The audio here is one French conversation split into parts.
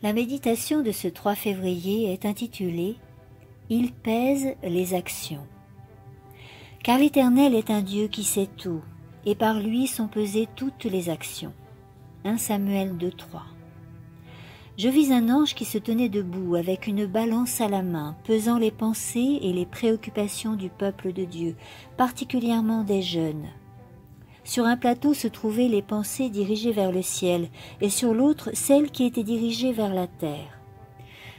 La méditation de ce 3 février est intitulée « Il pèse les actions ». Car l'Éternel est un Dieu qui sait tout, et par lui sont pesées toutes les actions. 1 Samuel 2,3. Je vis un ange qui se tenait debout avec une balance à la main, pesant les pensées et les préoccupations du peuple de Dieu, particulièrement des jeunes. Sur un plateau se trouvaient les pensées dirigées vers le ciel, et sur l'autre celles qui étaient dirigées vers la terre.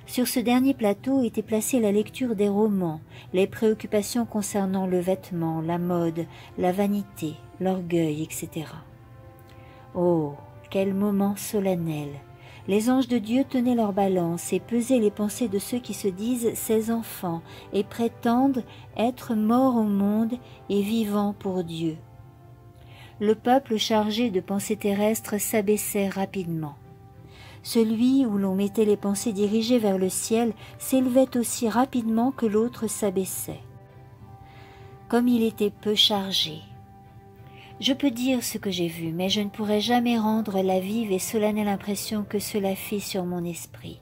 Sur ce dernier plateau était placée la lecture des romans, les préoccupations concernant le vêtement, la mode, la vanité, l'orgueil, etc. Oh, quel moment solennel! Les anges de Dieu tenaient leur balance et pesaient les pensées de ceux qui se disent ses enfants et prétendent être morts au monde et vivants pour Dieu. Le peuple chargé de pensées terrestres s'abaissait rapidement. Celui où l'on mettait les pensées dirigées vers le ciel s'élevait aussi rapidement que l'autre s'abaissait. Comme il était peu chargé. Je peux dire ce que j'ai vu, mais je ne pourrai jamais rendre la vive et solennelle impression que cela fit sur mon esprit.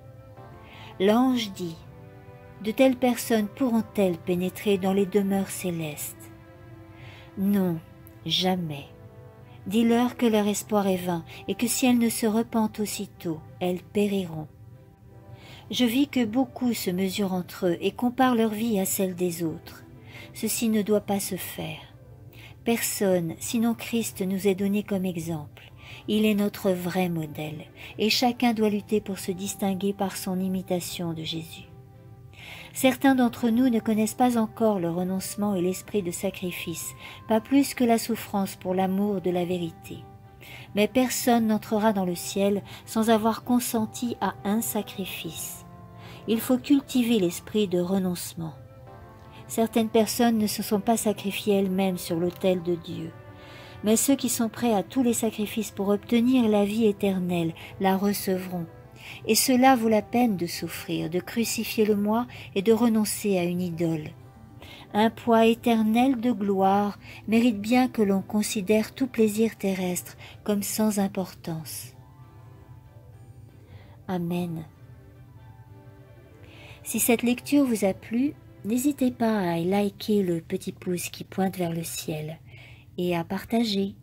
L'ange dit, « De telles personnes pourront-elles pénétrer dans les demeures célestes? » Non, jamais. Dis-leur que leur espoir est vain et que si elles ne se repentent aussitôt, elles périront. Je vis que beaucoup se mesurent entre eux et comparent leur vie à celle des autres. Ceci ne doit pas se faire. Personne, sinon Christ, nous est donné comme exemple. Il est notre vrai modèle et chacun doit lutter pour se distinguer par son imitation de Jésus. Certains d'entre nous ne connaissent pas encore le renoncement et l'esprit de sacrifice, pas plus que la souffrance pour l'amour de la vérité. Mais personne n'entrera dans le ciel sans avoir consenti à un sacrifice. Il faut cultiver l'esprit de renoncement. Certaines personnes ne se sont pas sacrifiées elles-mêmes sur l'autel de Dieu. Mais ceux qui sont prêts à tous les sacrifices pour obtenir la vie éternelle la recevront. Et cela vaut la peine de souffrir, de crucifier le moi et de renoncer à une idole. Un poids éternel de gloire mérite bien que l'on considère tout plaisir terrestre comme sans importance. Amen. Si cette lecture vous a plu, n'hésitez pas à liker le petit pouce qui pointe vers le ciel et à partager.